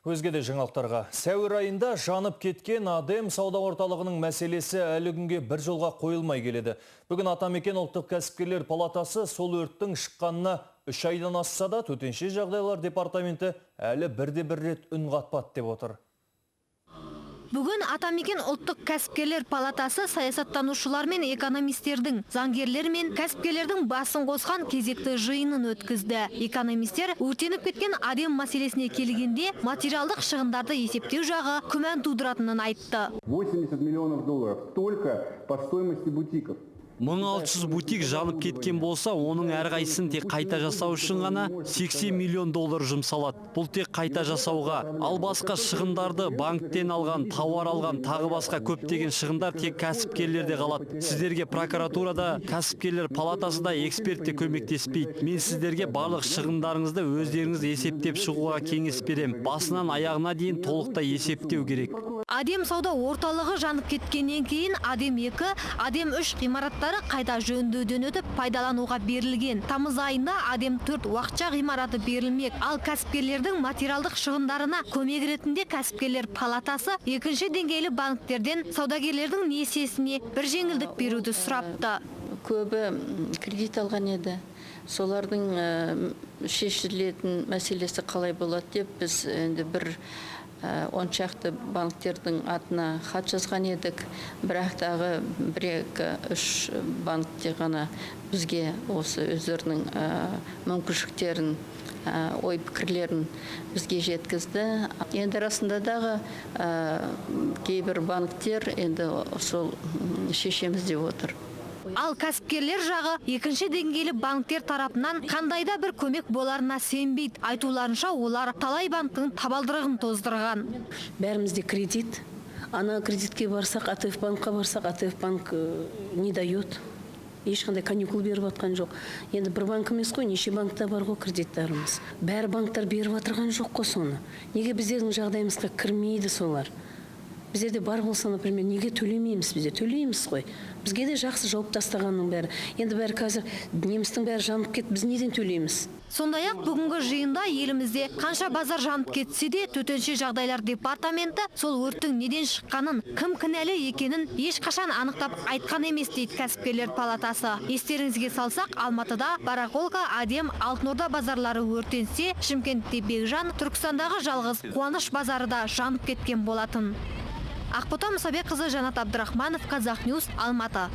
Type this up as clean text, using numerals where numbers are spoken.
Өзге де жаңалықтарға. Сәуір айында жанып кеткен Адем сауда орталығының мәселесі әлі күнге бір жолға қойылмай келеді. Бүгін Атамекен ұлттық кәсіпкерлер палатасы сол өрттің шыққанына 3 айдан асса да төтенше жағдайлар департаменті әлі бірде-бір рет үн қатпады деп отыр. Бүгін Атамекен ұлттық кәсіпкерлер палатасы саясаттанушылар мен экономистердің, заңгерлер мен кәсіпкерлердің басын қосқан кезекті жиынын өткізді. Экономистер өртеніп кеткен Адем мәселесіне келгенде материалдық шығындарды есептеу жағы күмән тудыратынын айтты. 80 миллионов долларов только по стоимости бутиков. 1600 бутик жанып кеткен болса, оның әрқайсысын тек қайта жасау үшін ғана 80 миллион доллар жұмсалады. Бұл тек қайта жасауға. Ал басқа шығындарды банктен алған, тауар алған, тағы басқа көптеген шығындар тек кәсіпкерлерде қалады. Сіздерге прокуратурада, кәсіпкерлер палатасы да экспертте көмектеспейді. Мен сіздерге барлық шығындарыңызды өздеріңіз есептеп шығуға кеңес берем. Басынан аяғына дейін толықтай есептеу керек. Адем сауда орталығы жанып кеткеннен кейін Адем 2, Адем 3 ғимараттары қайта жөндеуден өтіп пайдалануға берілген. Тамыз айында Адем 4 уақытша ғимараты берілмек. Ал кәсіпкерлердің материалдық шығындарына көмек ретінде кәсіпкерлер палатасы екінші деңгейлі банктерден саудагерлердің несиесіне бір жеңілдік беруді сұрапты. Көбі кредит алған еді. Солардың шешілетін мәселесі қалай болады деп біз енді бір 10 шақты банктердің атына хат жазған едік. Бірақ дағы 1-2-3 банкте ғана бізге осы өздерінің мүмкіншіліктерін, ой пікірлерін бізге жеткізді. Енді расында дағы кейбір банктер енді сол шешеміз деп отыр. Ал кәсіпкерлер жағы екінші деңгейлі банктер тарапынан қандайда бір көмек боларына сенбейді. Айтуларынша олар талай банктың табалдырығын тоздырған. Бәрімізде кредит. Ана кредитке барсақ, АТФ банкқа барсақ, АТФ банк не дает. Ешқандай каникул беріп атқан жоқ. Енді бір банк емес қой, неше банкта бар ғой кредиттарымыз. Бәрі банктар беріп атырған жоқ қой соны. Неге біздердің жағдайымызға кірмейді солар? Біздерде бар болса, например, неге төлемейміз? Бізде төлейміз қой. Бізге де жақсы жауып тастағанның бәрі. Енді бәрі қазір немістің бәрі жанып кетті, біз неден төлейміз? Сондай-ақ бүгінгі жиында елімізде қанша базар жанып кетсе де төтенше жағдайлар департаменті сол өрттің неден шыққанын, кім кінәлі екенін ешқашан анықтап айтқан емес дейді кәсіпкерлер палатасы. Естеріңізге салсақ, Алматыда Барахолка, Адем, Алтын Орда базарлары өртенсе, Шымкентте Бекжан, Түркістандағы жалғыз Қуаныш базары да жанып кеткен болатын. Ақбота Мұсабекқызы, Жанат Абдырахманов, Казахньюс, Алматы.